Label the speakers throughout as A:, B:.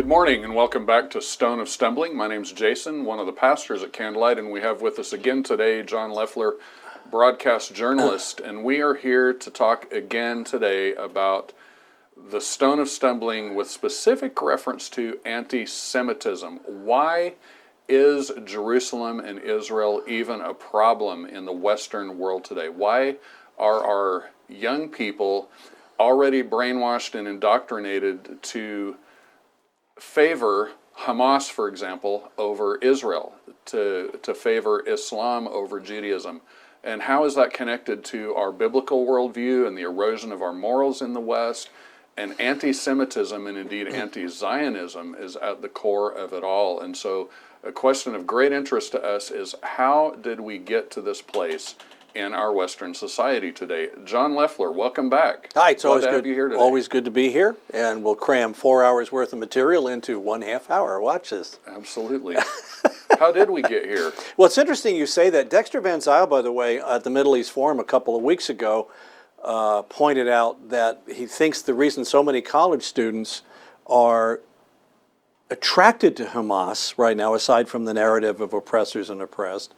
A: morning and welcome back to Stone of Stumbling. My name's Jason, one of the pastors at Candlelight, and we have with us again today John Loeffler, broadcast journalist, and we are here to talk again today about the Stone of Stumbling with specific reference to anti-Semitism. Why is Jerusalem and Israel even a problem in the Western world today? Why are our young people already brainwashed and indoctrinated to favor Hamas, for example, over Israel, to favor Islam over Judaism? And how is that connected to our biblical worldview and the erosion of our morals in the West? And anti-Semitism and indeed anti-Zionism is at the core of it all. And so a question of great interest to us is, how did we get to this place in our Western society today? John Loeffler, welcome back.
B: Hi, it's always
A: Glad to
B: good.
A: have you here today.
B: Always good to be here, and we'll cram 4 hours worth of material into 1/2 hour. Watch this.
A: Absolutely. How did we get here?
B: Well, it's interesting you say that. Dexter Van Zyl, by the way, at the Middle East Forum a couple of weeks ago, pointed out that he thinks the reason so many college students are attracted to Hamas right now, aside from the narrative of oppressors and oppressed,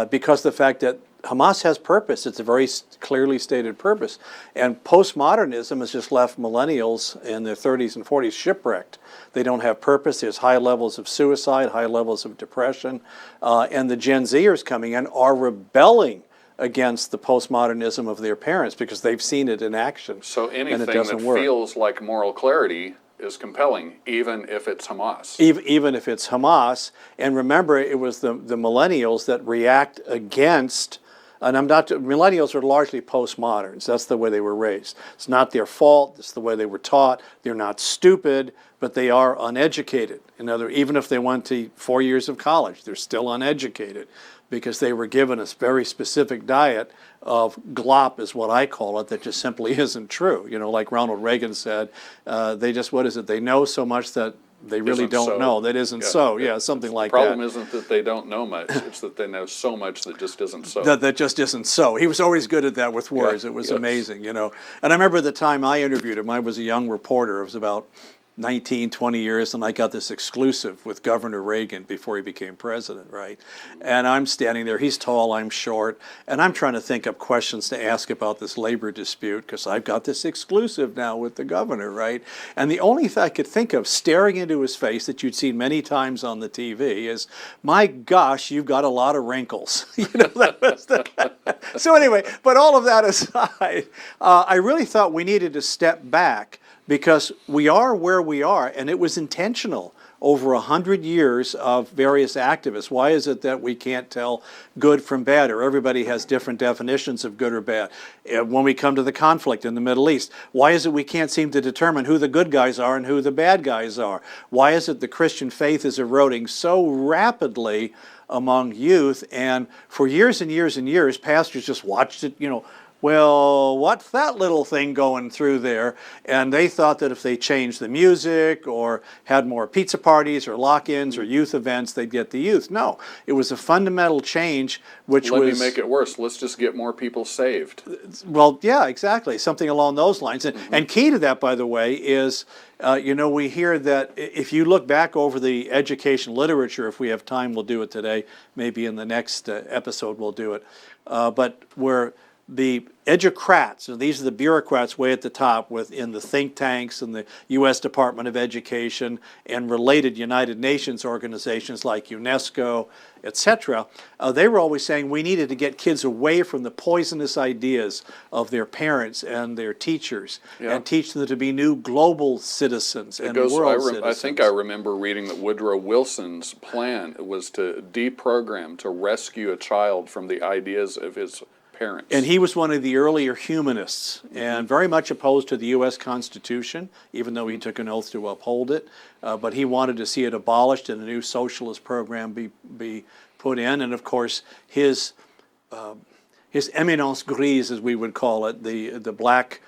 B: because the fact that Hamas has purpose. It's a very clearly stated purpose. And postmodernism has just left millennials in their 30s and 40s shipwrecked. They don't have purpose. There's high levels of suicide, high levels of depression. And the Gen Zers coming in are rebelling against the postmodernism of their parents because they've seen it in action.
A: So anything that
B: work.
A: feels like moral clarity is compelling, even if it's Hamas.
B: Even if it's Hamas. And remember, it was the millennials that react against, and millennials are largely postmoderns. That's the way they were raised. It's not their fault. It's the way they were taught. They're not stupid, but they are uneducated. Even if they went to 4 years of college, they're still uneducated because they were given a very specific diet of glop, is what I call it, that just simply isn't true. Like Ronald Reagan said, they know so much that they really don't know. That isn't so. Yeah, something like that.
A: The problem isn't that they don't know much. It's that they know so much that just isn't so.
B: That just isn't so. He was always good at that with words. It was amazing, And I remember the time I interviewed him, I was a young reporter. It was about 19, 20 years, and I got this exclusive with Governor Reagan before he became president, right? And I'm standing there. He's tall, I'm short, and I'm trying to think of questions to ask about this labor dispute because I've got this exclusive now with the governor, right? And the only thing I could think of, staring into his face that you'd seen many times on the TV, is, my gosh, you've got a lot of wrinkles. So anyway, but all of that aside, I really thought we needed to step back because we are where we are, and it was intentional over 100 years of various activists. Why is it that we can't tell good from bad, or everybody has different definitions of good or bad? When we come to the conflict in the Middle East, why is it we can't seem to determine who the good guys are and who the bad guys are? Why is it the Christian faith is eroding so rapidly among youth? And for years and years and years, pastors just watched it, well, what's that little thing going through there? And they thought that if they changed the music or had more pizza parties or lock-ins or youth events, they'd get the youth. No, it was a fundamental change, which
A: Let me make it worse. Let's just get more people saved.
B: Well, yeah, exactly. Something along those lines. And key to that, by the way, is, we hear that if you look back over the education literature, if we have time, we'll do it today. Maybe in the next episode we'll do it. But where the educrats, and these are the bureaucrats way at the top within the think tanks and the U.S. Department of Education and related United Nations organizations like UNESCO, etc., they were always saying we needed to get kids away from the poisonous ideas of their parents and their teachers and teach them to be new global citizens and world citizens.
A: I think I remember reading that Woodrow Wilson's plan was to deprogram, to rescue a child from the ideas of his parents.
B: And he was one of the earlier humanists and very much opposed to the U.S. Constitution, even though he took an oath to uphold it. But he wanted to see it abolished and a new socialist program be put in. And of course, his éminence grise, as we would call it, the black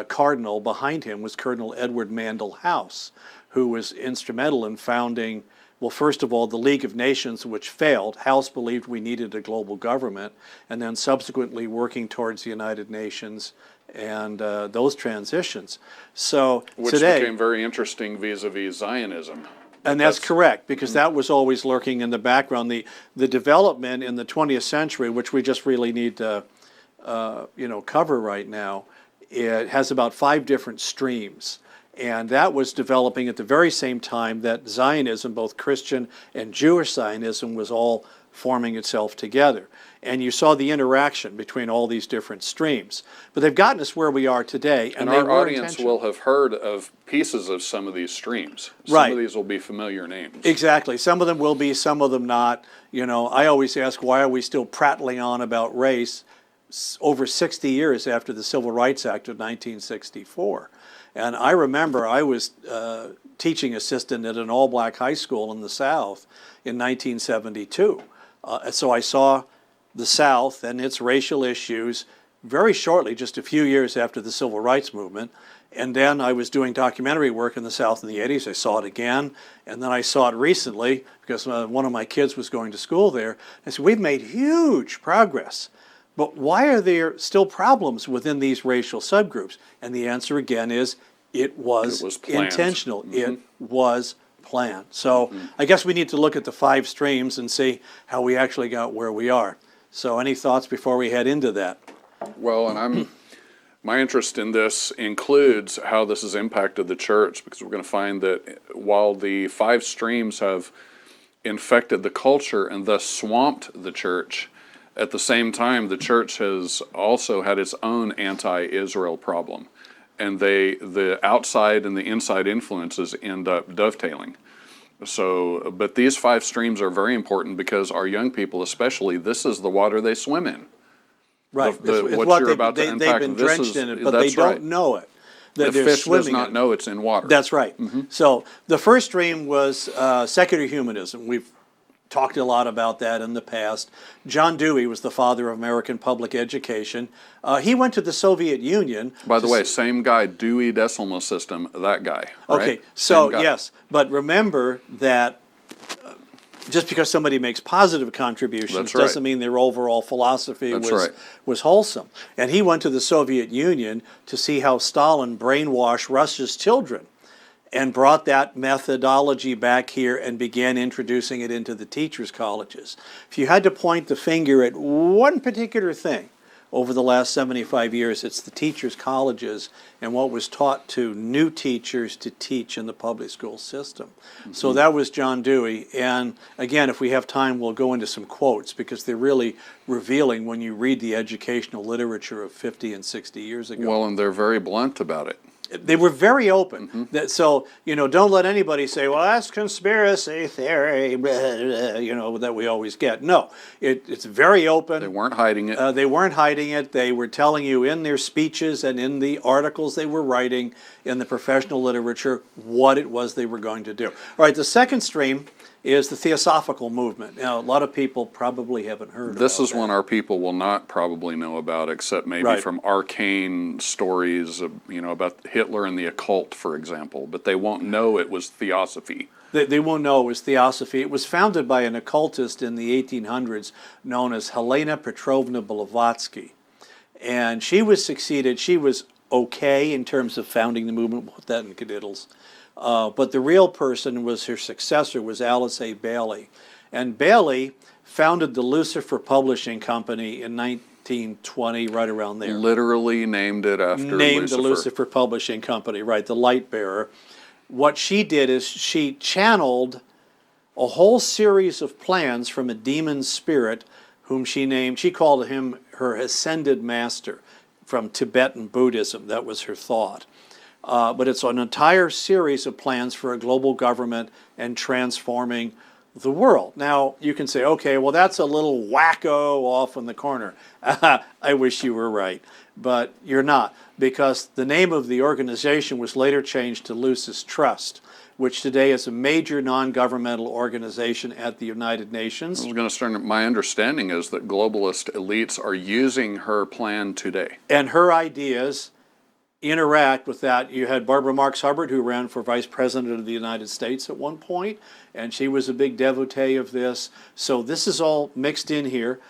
B: cardinal behind him was Colonel Edward Mandell House, who was instrumental in founding Well, first of all, the League of Nations, which failed. House believed we needed a global government, and then subsequently working towards the United Nations and those transitions. So
A: Which
B: today,
A: became very interesting vis-a-vis Zionism.
B: and that's correct, because that was always lurking in the background. The development in the 20th century, which we just really need to cover right now, it has about 5 different streams. And that was developing at the very same time that Zionism, both Christian and Jewish Zionism, was all forming itself together. And you saw the interaction between all these different streams. But they've gotten us where we are today.
A: And our audience will have heard of pieces of some of these streams. Some of these will be familiar names.
B: Exactly. Some of them will be, some of them not. I always ask, why are we still prattling on about race over 60 years after the Civil Rights Act of 1964? And I remember I was teaching assistant at an all-black high school in the South in 1972. So I saw the South and its racial issues very shortly, just a few years after the Civil Rights Movement. And then I was doing documentary work in the South in the 80s. I saw it again. And then I saw it recently because one of my kids was going to school there. I said, we've made huge progress. But why are there still problems within these racial subgroups? And the answer again is it was intentional. It was planned. So I guess we need to look at the 5 streams and see how we actually got where we are. So any thoughts before we head into that?
A: Well, and my interest in this includes how this has impacted the church, because we're going to find that while the 5 streams have infected the culture and thus swamped the church, at the same time, the church has also had its own anti-Israel problem, and the outside and the inside influences end up dovetailing. So, but these 5 streams are very important because our young people, especially, this is the water they swim in.
B: Right.
A: What you're about to unpack,
B: they've been drenched in it, but they don't know it.
A: The fish does not know it's in water.
B: That's right. So the first stream was secular humanism. We've talked a lot about that in the past. John Dewey was the father of American public education. He went to the Soviet Union.
A: By the way, same guy, Dewey Decimal System, that guy.
B: Okay,
A: right?
B: so yes, but remember that just because somebody makes positive contributions doesn't mean their overall philosophy was wholesome. And he went to the Soviet Union to see how Stalin brainwashed Russia's children, and brought that methodology back here and began introducing it into the teachers' colleges. If you had to point the finger at one particular thing over the last 75 years, it's the teachers' colleges and what was taught to new teachers to teach in the public school system. So that was John Dewey. And again, if we have time, we'll go into some quotes because they're really revealing when you read the educational literature of 50 and 60 years ago.
A: Well, and they're very blunt about it.
B: They were very open. So, don't let anybody say, well, that's conspiracy theory, that we always get. No, it's very open.
A: They weren't hiding it.
B: They weren't hiding it. They were telling you in their speeches and in the articles they were writing in the professional literature what it was they were going to do. All right, the second stream is the Theosophical movement. Now, a lot of people probably haven't heard of
A: this. This is one our people will not probably know about, except maybe from arcane stories, about Hitler and the occult, for example. But they won't know it was Theosophy.
B: They won't know it was Theosophy. It was founded by an occultist in the 1800s known as Helena Petrovna Blavatsky. And she was okay in terms of founding the movement. We'll put that in cadiddles. But the real person was her successor, was Alice A. Bailey. And Bailey founded the Lucifer Publishing Company in 1920, right around there.
A: Literally named it after Lucifer.
B: Named the Lucifer Publishing Company, right, the light bearer. What she did is she channeled a whole series of plans from a demon spirit whom she called him her ascended master from Tibetan Buddhism. That was her thought. But it's an entire series of plans for a global government and transforming the world. Now, you can say, okay, well, that's a little wacko off in the corner. I wish you were right, but you're not, because the name of the organization was later changed to Lucis Trust, which today is a major non-governmental organization at the United Nations.
A: I was going to start. My understanding is that globalist elites are using her plan today.
B: And her ideas interact with that. You had Barbara Marx Hubbard, who ran for vice president of the United States at one point, and she was a big devotee of this. So this is all mixed in here.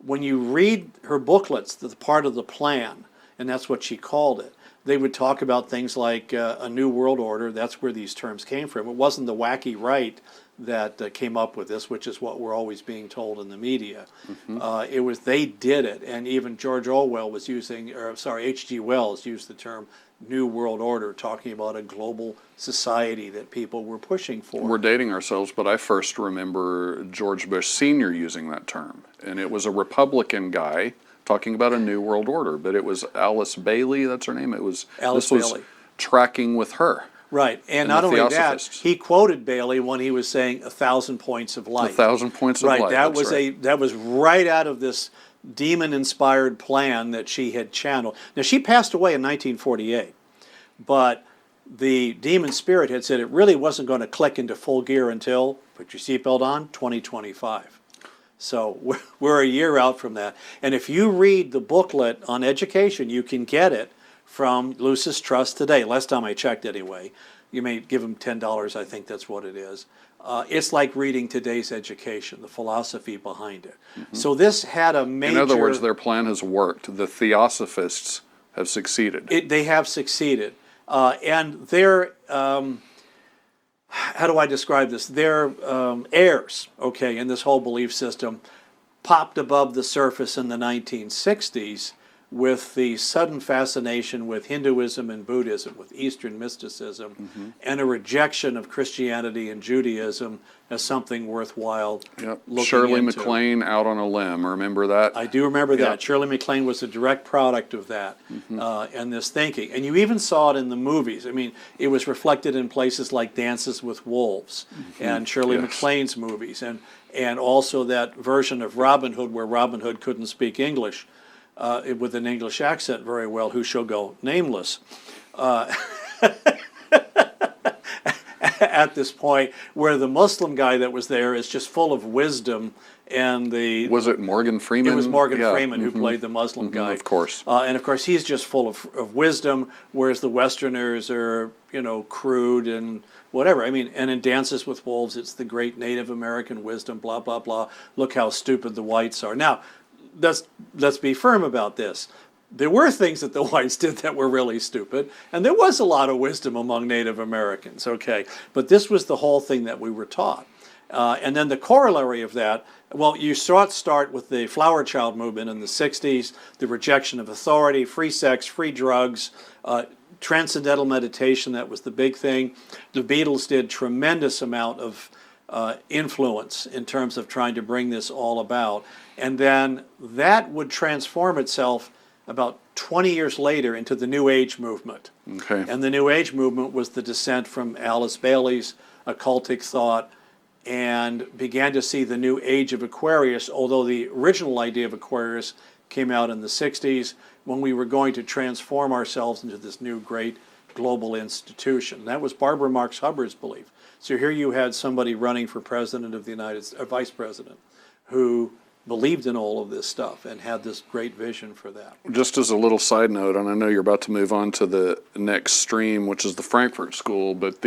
B: When you read her booklets, the part of the plan, and that's what she called it, they would talk about things like a new world order. That's where these terms came from. It wasn't the wacky right that came up with this, which is what we're always being told in the media. It was, they did it, and even George Orwell was using, or sorry, H.G. Wells used the term New World Order, talking about a global society that people were pushing for.
A: We're dating ourselves, but I first remember George Bush Sr. using that term, and it was a Republican guy talking about a New World Order, but it was Alice Bailey, that's her name. It was
B: Alice
A: this was
B: Bailey.
A: Tracking with her.
B: Right, and not only that, he quoted Bailey when he was saying 1,000 points of light.
A: 1,000 points of light.
B: Right, that was right out of this demon-inspired plan that she had channeled. Now, she passed away in 1948, but the demon spirit had said it really wasn't going to click into full gear until, put your seatbelt on, 2025. So we're a year out from that. And if you read the booklet on education, you can get it from Lucis Trust today. Last time I checked anyway. You may give them $10, I think that's what it is. It's like reading today's education, the philosophy behind it. So this had a major...
A: In other words, their plan has worked. The Theosophists have succeeded.
B: They have succeeded. And they're, how do I describe this? Their heirs, okay, in this whole belief system, popped above the surface in the 1960s with the sudden fascination with Hinduism and Buddhism, with Eastern mysticism, and a rejection of Christianity and Judaism as something worthwhile looking
A: Shirley
B: into.
A: MacLaine out on a limb, remember that?
B: I do remember that. Shirley MacLaine was a direct product of that and this thinking. And you even saw it in the movies. I mean, it was reflected in places like Dances with Wolves and Shirley MacLaine's movies, and also that version of Robin Hood where Robin Hood couldn't speak English. With an English accent very well, who shall go nameless, at this point, where the Muslim guy that was there is just full of wisdom, and
A: Was it Morgan Freeman?
B: It was Morgan Freeman who played the Muslim guy.
A: Of course.
B: And of course, he's just full of wisdom, whereas the Westerners are, crude and whatever. I mean, and in Dances with Wolves, it's the great Native American wisdom, blah, blah, blah. Look how stupid the whites are. Now, let's be firm about this. There were things that the whites did that were really stupid, and there was a lot of wisdom among Native Americans, okay? But this was the whole thing that we were taught. And then the corollary of that, well, you saw it start with the Flower Child movement in the 60s, the rejection of authority, free sex, free drugs, transcendental meditation, that was the big thing. The Beatles did tremendous amount of influence in terms of trying to bring this all about. And then that would transform itself about 20 years later into the New Age movement.
A: Okay.
B: And the New Age movement was the descent from Alice Bailey's occultic thought, and began to see the New Age of Aquarius, although the original idea of Aquarius came out in the 60s when we were going to transform ourselves into this new great global institution. That was Barbara Marx Hubbard's belief. So here you had somebody running for president of the United States, or vice president, who believed in all of this stuff and had this great vision for that.
A: Just as a little side note, and I know you're about to move on to the next stream, which is the Frankfurt School, but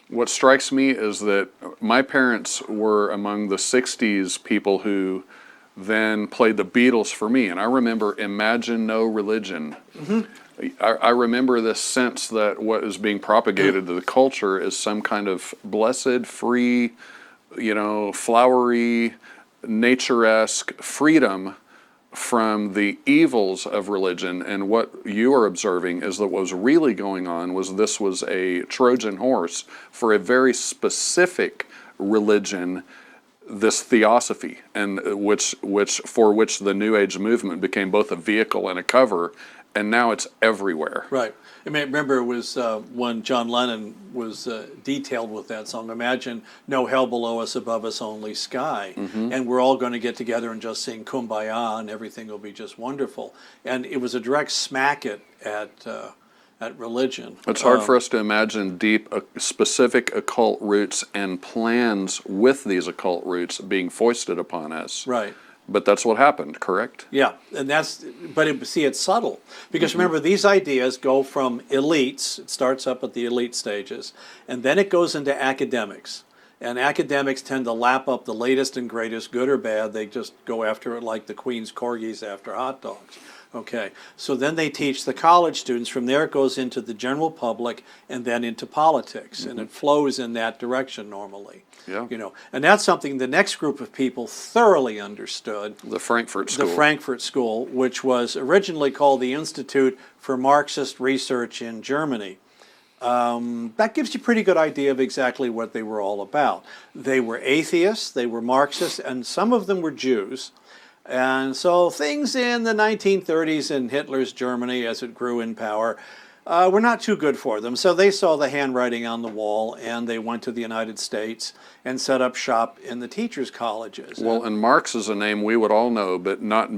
A: what strikes me is that my parents were among the 60s people who then played the Beatles for me, and I remember Imagine No Religion. I remember this sense that what is being propagated to the culture is some kind of blessed, free, flowery, nature-esque freedom from the evils of religion. And what you are observing is that what was really going on was this was a Trojan horse for a very specific religion, this theosophy, and which for which the New Age movement became both a vehicle and a cover, and now it's everywhere.
B: Right. I mean, remember it was when John Lennon was detailed with that song, imagine no hell below us, above us only sky. And we're all going to get together and just sing Kumbaya and everything will be just wonderful. And it was a direct smack at religion.
A: It's hard for us to imagine deep, specific occult roots and plans with these occult roots being foisted upon us.
B: Right.
A: But that's what happened, correct?
B: Yeah, and see, it's subtle. Because remember, these ideas go from elites, it starts up at the elite stages, and then it goes into academics. And academics tend to lap up the latest and greatest, good or bad. They just go after it like the Queen's corgis after hot dogs. Okay, so then they teach the college students. From there it goes into the general public and then into politics. And it flows in that direction normally.
A: Yeah.
B: And that's something the next group of people thoroughly understood.
A: The Frankfurt School.
B: The Frankfurt School, which was originally called the Institute for Marxist Research in Germany. That gives you a pretty good idea of exactly what they were all about. They were atheists, they were Marxists, and some of them were Jews. And so things in the 1930s in Hitler's Germany, as it grew in power, were not too good for them. So they saw the handwriting on the wall, and they went to the United States and set up shop in the teachers' colleges.
A: Well, and Marx is a name we would all know, but not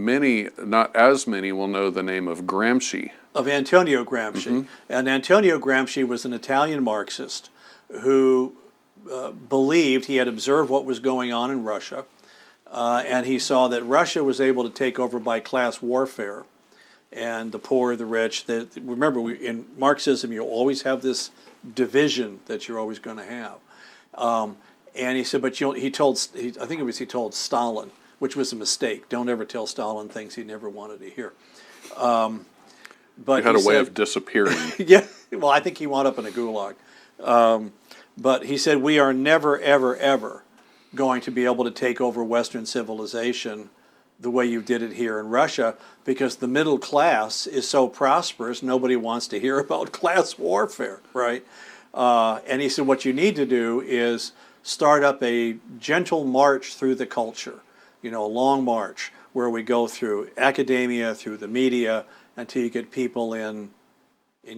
A: as many will know the name of Gramsci.
B: Of Antonio Gramsci. And Antonio Gramsci was an Italian Marxist who believed, he had observed what was going on in Russia, and he saw that Russia was able to take over by class warfare, and the poor, the rich. Remember, in Marxism, you always have this division that you're always going to have. And he said, but he told Stalin, which was a mistake. Don't ever tell Stalin things he never wanted to hear. But
A: he had a way of disappearing.
B: Yeah, well, I think he wound up in a gulag. But he said, we are never, ever, ever going to be able to take over Western civilization the way you did it here in Russia, because the middle class is so prosperous, nobody wants to hear about class warfare, right? And he said, what you need to do is start up a gentle march through the culture, a long march where we go through academia, through the media, until you get people in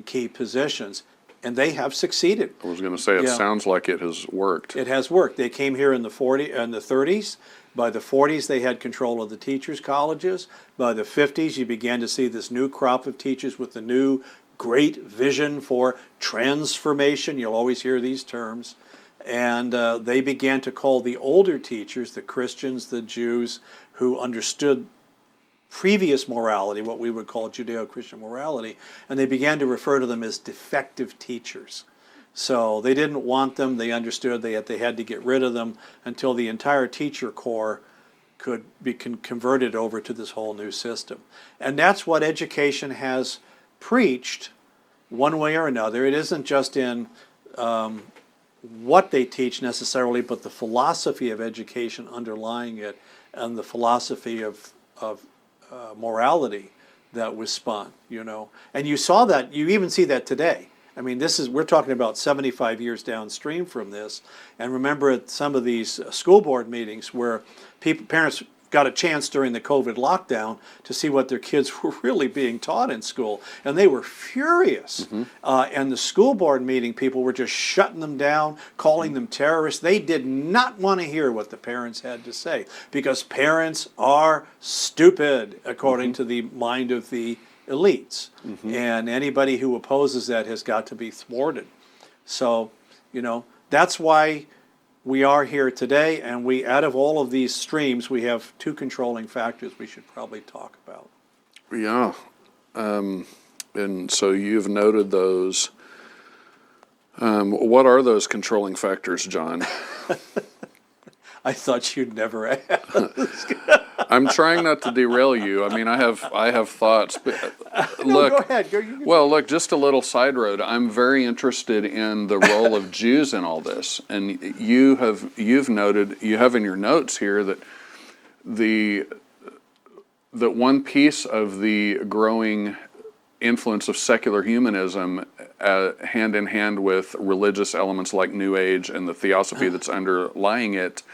B: key positions. And they have succeeded.
A: I was going to say, it sounds like it has worked.
B: It has worked. They came here in the 30s. By the 40s, they had control of the teachers' colleges. By the 50s, you began to see this new crop of teachers with the new great vision for transformation. You'll always hear these terms. And they began to call the older teachers, the Christians, the Jews, who understood previous morality, what we would call Judeo-Christian morality, and they began to refer to them as defective teachers. So they didn't want them. They understood they had to get rid of them until the entire teacher corps could be converted over to this whole new system. And that's what education has preached one way or another. It isn't just in what they teach necessarily, but the philosophy of education underlying it and the philosophy of morality that was spun, And you saw that, you even see that today. I mean, we're talking about 75 years downstream from this. And remember at some of these school board meetings where parents got a chance during the COVID lockdown to see what their kids were really being taught in school. And they were furious. And the school board meeting people were just shutting them down, calling them terrorists. They did not want to hear what the parents had to say because parents are stupid, according to the mind of the elites. And anybody who opposes that has got to be thwarted. So, that's why we are here today, and out of all of these streams, we have two controlling factors we should probably talk about.
A: Yeah. And so you've noted those. What are those controlling factors, John?
B: I thought you'd never ask.
A: I'm trying not to derail you. I mean, I have thoughts, but look.
B: No, go ahead.
A: Well, look, just a little side road. I'm very interested in the role of Jews in all this, and you've noted, you have in your notes here that that one piece of the growing influence of secular humanism, hand in hand with religious elements like New Age and the theosophy that's underlying it.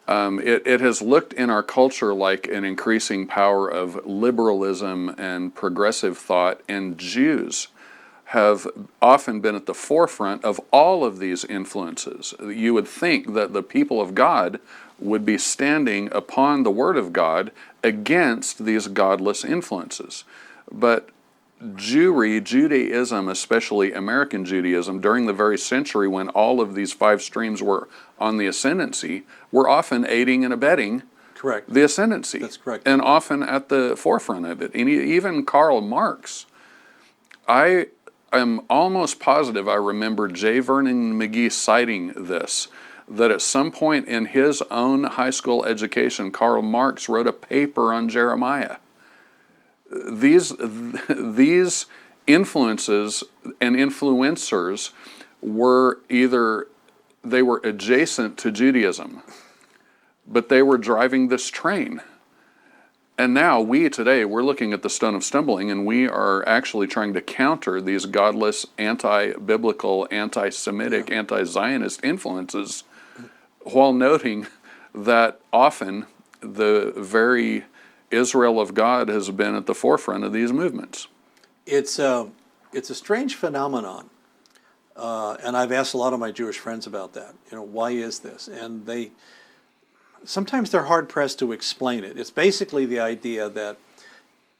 A: It has looked in our culture like an increasing power of liberalism and progressive thought, and Jews have often been at the forefront of all of these influences. You would think that the people of God would be standing upon the Word of God against these godless influences. But Judaism, especially American Judaism, during the very century when all of these five streams were on the ascendancy, were often aiding and abetting
B: correct.
A: the ascendancy.
B: That's correct.
A: And often at the forefront of it. And even Karl Marx, I am almost positive I remember J. Vernon McGee citing this, that at some point in his own high school education, Karl Marx wrote a paper on Jeremiah. These influences and influencers were they were adjacent to Judaism, but they were driving this train. And now we're looking at the stone of stumbling, and we are actually trying to counter these godless, anti-biblical, anti-Semitic, anti-Zionist influences, while noting that often the very Israel of God has been at the forefront of these movements.
B: It's a strange phenomenon, and I've asked a lot of my Jewish friends about that. Why is this? And sometimes they're hard pressed to explain it. It's basically the idea that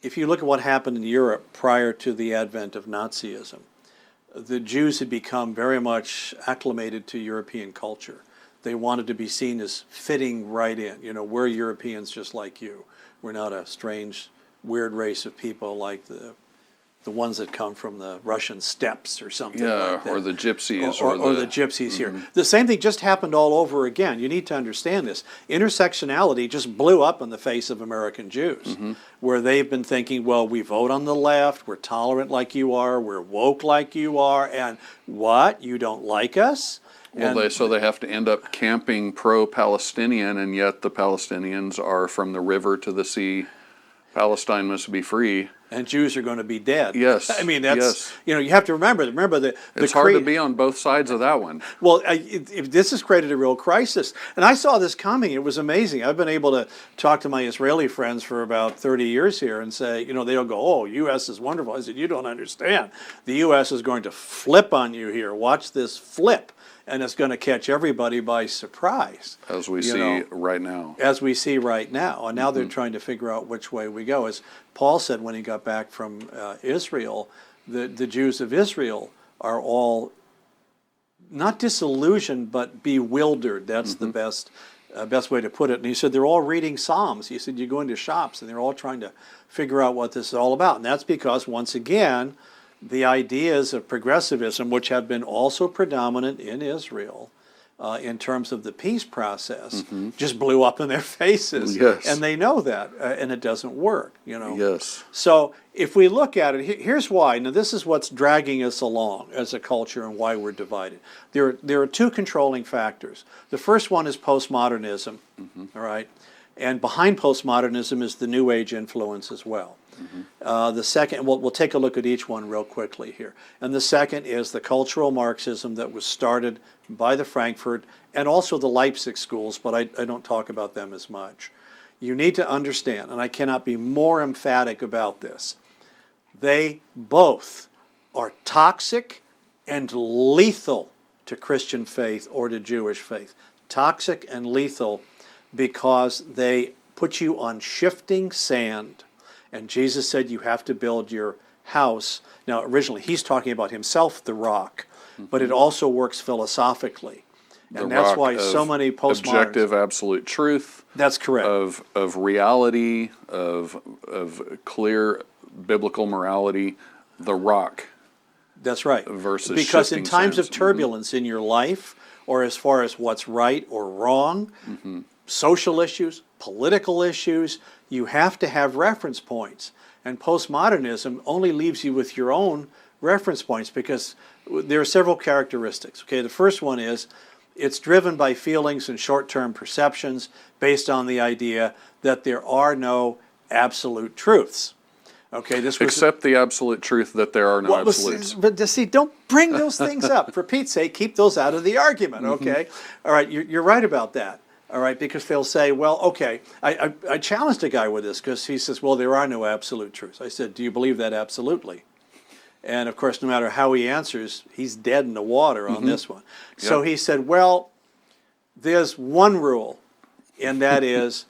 B: if you look at what happened in Europe prior to the advent of Nazism, the Jews had become very much acclimated to European culture. They wanted to be seen as fitting right in. We're Europeans just like you. We're not a strange, weird race of people like the ones that come from the Russian steppes or something like that.
A: Or the gypsies.
B: Or the gypsies here. The same thing just happened all over again. You need to understand this. Intersectionality just blew up in the face of American Jews, where they've been thinking, well, we vote on the left, we're tolerant like you are, we're woke like you are, and what? You don't like us?
A: Well, so they have to end up camping pro-Palestinian, and yet the Palestinians are from the river to the sea. Palestine must be free.
B: And Jews are going to be dead.
A: Yes.
B: I mean, that's, you have to remember that.
A: It's hard to be on both sides of that one.
B: Well, this has created a real crisis. And I saw this coming. It was amazing. I've been able to talk to my Israeli friends for about 30 years here and say, they'll go, oh, U.S. is wonderful. I said, you don't understand. The U.S. is going to flip on you here. Watch this flip. And it's going to catch everybody by surprise.
A: As we see right now.
B: As we see right now. And now they're trying to figure out which way we go. As Paul said when he got back from Israel, the Jews of Israel are all not disillusioned, but bewildered. That's the best way to put it. And he said they're all reading Psalms. He said you go into shops and they're all trying to figure out what this is all about. And that's because, once again, the ideas of progressivism, which have been also predominant in Israel in terms of the peace process, just blew up in their faces.
A: Yes.
B: And they know that, and it doesn't work,
A: Yes.
B: So if we look at it, here's why. Now, this is what's dragging us along as a culture and why we're divided. There are two controlling factors. The first one is postmodernism, all right? And behind postmodernism is the New Age influence as well. The second, we'll take a look at each one real quickly here. And the second is the cultural Marxism that was started by the Frankfurt and also the Leipzig schools, but I don't talk about them as much. You need to understand, and I cannot be more emphatic about this, they both are toxic and lethal to Christian faith or to Jewish faith. Toxic and lethal because they put you on shifting sand. And Jesus said you have to build your house. Now, originally, he's talking about himself, the rock, but it also works philosophically. And that's why so many postmodernists...
A: Objective, absolute truth.
B: That's correct.
A: Of reality, of clear biblical morality, the rock.
B: That's right.
A: Versus
B: because in times
A: sands.
B: of turbulence in your life, or as far as what's right or wrong, social issues, political issues, you have to have reference points. And postmodernism only leaves you with your own reference points because there are several characteristics. Okay, the first one is it's driven by feelings and short-term perceptions based on the idea that there are no absolute truths. Okay, this was
A: except the absolute truth that there are no absolutes.
B: But see, don't bring those things up. For Pete's sake, keep those out of the argument, okay? All right, you're right about that. All right, because they'll say, well, okay, I challenged a guy with this because he says, well, there are no absolute truths. I said, do you believe that absolutely? And of course, no matter how he answers, he's dead in the water on this one. So he said, well, there's one rule, and that is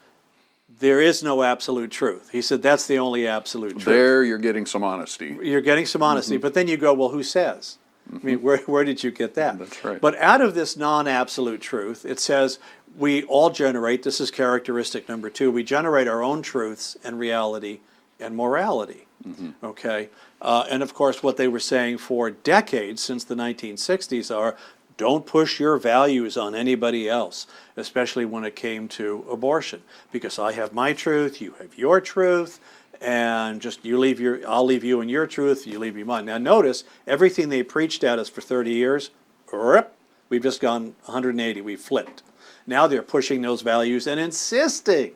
B: there is no absolute truth. He said, that's the only absolute truth.
A: There you're getting some honesty.
B: You're getting some honesty, but then you go, well, who says? I mean, where did you get that?
A: That's right.
B: But out of this non-absolute truth, it says we all generate, this is characteristic number 2, we generate our own truths and reality and morality. Okay? And of course, what they were saying for decades since the 1960s are, don't push your values on anybody else, especially when it came to abortion, because I have my truth, you have your truth, and just I'll leave you in your truth, you leave me mine. Now notice, everything they preached at us for 30 years, we've just gone 180, we've flipped. Now they're pushing those values and insisting,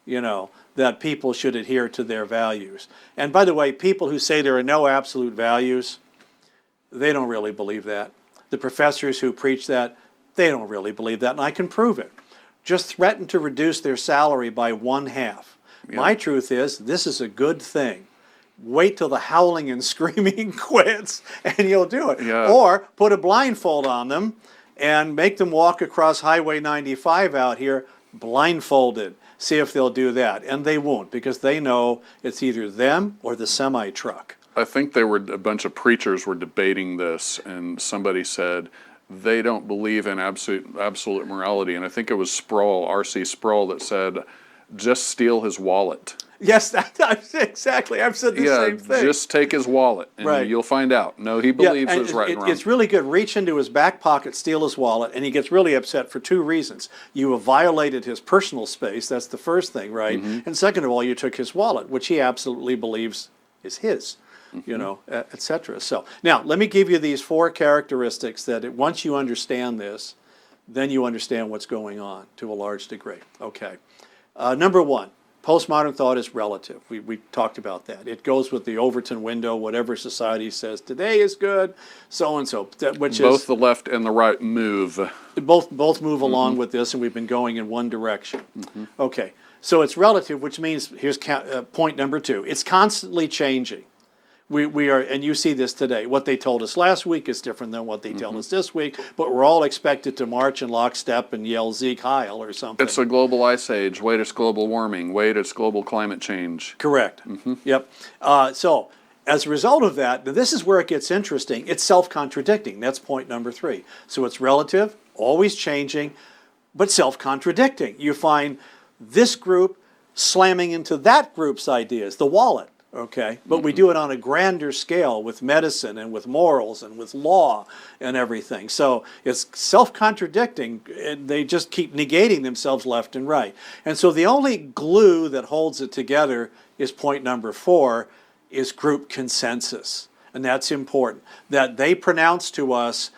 B: that people should adhere to their values. And by the way, people who say there are no absolute values, they don't really believe that. The professors who preach that, they don't really believe that, and I can prove it. Just threaten to reduce their salary by 1/2. Yeah. My truth is, this is a good thing. Wait till the howling and screaming quits, and you'll do it.
A: Yeah.
B: Or put a blindfold on them and make them walk across Highway 95 out here blindfolded. See if they'll do that. And they won't, because they know it's either them or the semi-truck.
A: I think a bunch of preachers were debating this, and somebody said they don't believe in absolute morality. And I think it was Sproul, R.C. Sproul, that said, just steal his wallet.
B: Yes, exactly. I've said the same thing.
A: Just take his wallet, and you'll find out. No, he believes it's right and wrong.
B: It's really good. Reach into his back pocket, steal his wallet, and he gets really upset for 2 reasons. You have violated his personal space. That's the first thing, right? And second of all, you took his wallet, which he absolutely believes is his. Etc. So now let me give you these 4 characteristics that once you understand this, then you understand what's going on to a large degree. Okay. Number 1, postmodern thought is relative. We talked about that. It goes with the Overton window, whatever society says today is good, so and so.
A: Both the left and the right move.
B: Both move along with this, and we've been going in one direction. Okay. So it's relative, which means here's point number 2. It's constantly changing. We are, and you see this today. What they told us last week is different than what they tell us this week, but we're all expected to march in lockstep and yell Zeke Heil or something.
A: It's a global ice age. Wait, it's global warming. Wait, it's global climate change.
B: Correct. Yep. So as a result of that, this is where it gets interesting. It's self-contradicting. That's point number 3. So it's relative, always changing, but self-contradicting. You find this group slamming into that group's ideas, the wallet. Okay, but we do it on a grander scale with medicine and with morals and with law and everything. So it's self-contradicting, and they just keep negating themselves left and right. And so the only glue that holds it together is point number 4, is group consensus. And that's important, that they pronounce to us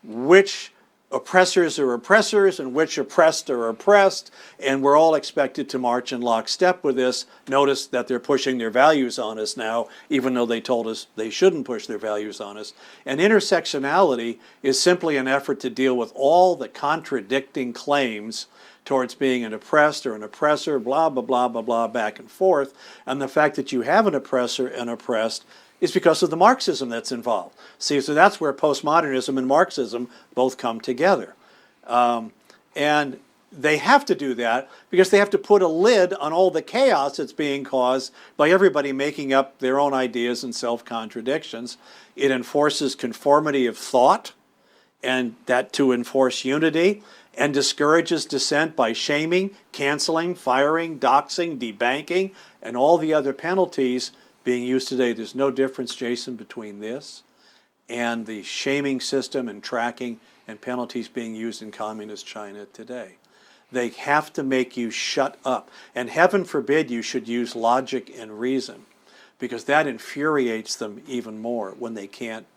B: which oppressors are oppressors and which oppressed are oppressed, and we're all expected to march in lockstep with this. Notice that they're pushing their values on us now, even though they told us they shouldn't push their values on us. And intersectionality is simply an effort to deal with all the contradicting claims towards being an oppressed or an oppressor, blah, blah, blah, blah, blah, back and forth. And the fact that you have an oppressor and oppressed is because of the Marxism that's involved. See, so that's where postmodernism and Marxism both come together. And they have to do that because they have to put a lid on all the chaos that's being caused by everybody making up their own ideas and self-contradictions. It enforces conformity of thought, and that to enforce unity, and discourages dissent by shaming, canceling, firing, doxing, debanking, and all the other penalties being used today. There's no difference, Jason, between this and the shaming system and tracking and penalties being used in communist China today. They have to make you shut up. And heaven forbid you should use logic and reason, because that infuriates them even more when they can't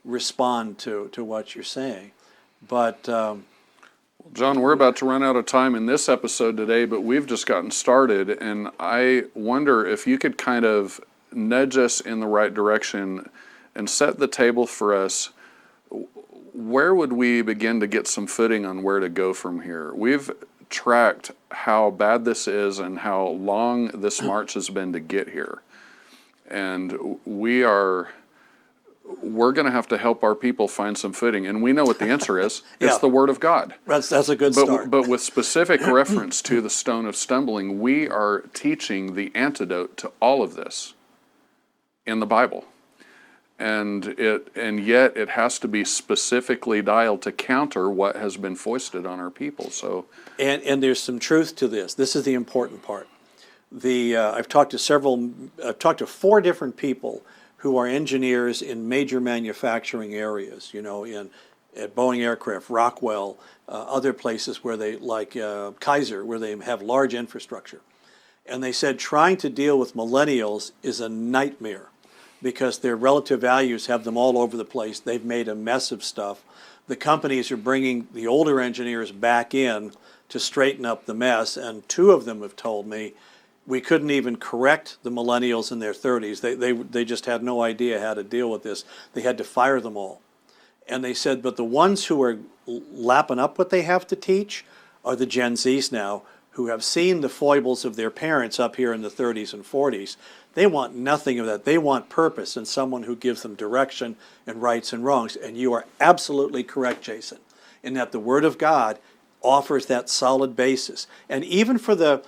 B: respond to what you're saying. But
A: John, we're about to run out of time in this episode today, but we've just gotten started, and I wonder if you could kind of nudge us in the right direction and set the table for us. Where would we begin to get some footing on where to go from here? We've tracked how bad this is and how long this march has been to get here. And we're going to have to help our people find some footing. And we know what the answer is. It's the Word of God.
B: That's a good start.
A: But with specific reference to the stone of stumbling, we are teaching the antidote to all of this in the Bible. and yet it has to be specifically dialed to counter what has been foisted on our people. So,
B: and there's some truth to this. This is the important part. I've talked to 4 different people who are engineers in major manufacturing areas. At Boeing Aircraft, Rockwell, other places where they Kaiser, where they have large infrastructure. And they said trying to deal with millennials is a nightmare because their relative values have them all over the place. They've made a mess of stuff. The companies are bringing the older engineers back in to straighten up the mess, and 2 of them have told me we couldn't even correct the millennials in their 30s. They just had no idea how to deal with this. They had to fire them all. And they said, but the ones who are lapping up what they have to teach are the Gen Zs now, who have seen the foibles of their parents up here in the 30s and 40s. They want nothing of that. They want purpose and someone who gives them direction and rights and wrongs. And you are absolutely correct, Jason, in that the Word of God offers that solid basis. And even for the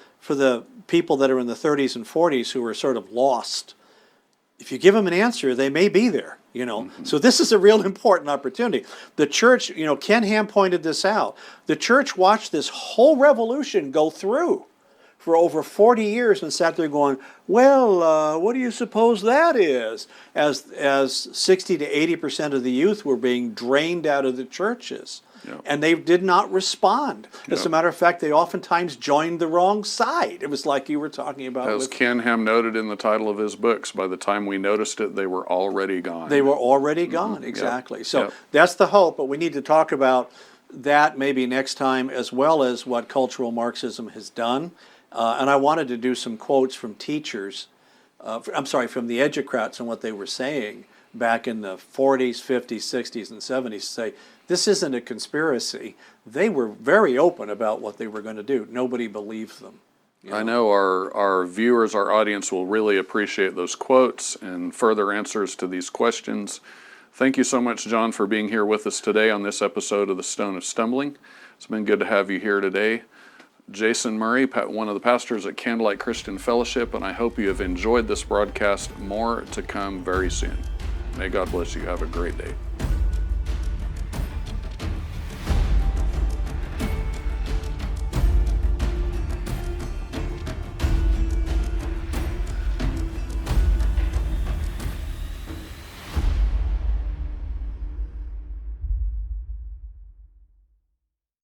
B: people that are in the 30s and 40s who are sort of lost, if you give them an answer, they may be there. So this is a real important opportunity. The church, Ken Ham pointed this out. The church watched this whole revolution go through for over 40 years and sat there going, well, what do you suppose that is? As 60 to 80% of the youth were being drained out of the churches. Yep. And they did not respond. As a matter of fact, they oftentimes joined the wrong side. It was like you were talking about.
A: As Ken Ham noted in the title of his books, by the time we noticed it, they were already gone.
B: They were already gone, exactly.
A: Yep.
B: So that's the hope, but we need to talk about that maybe next time, as well as what cultural Marxism has done. And I wanted to do some quotes from teachers, from the educrats and what they were saying back in the 40s, 50s, 60s, and 70s to say, this isn't a conspiracy. They were very open about what they were going to do. Nobody believed them.
A: I know our viewers, our audience will really appreciate those quotes and further answers to these questions. Thank you so much, John, for being here with us today on this episode of The Stone of Stumbling. It's been good to have you here today. Jason Murray, one of the pastors at Candlelight Christian Fellowship, and I hope you have enjoyed this broadcast. More to come very soon. May God bless you. Have a great day.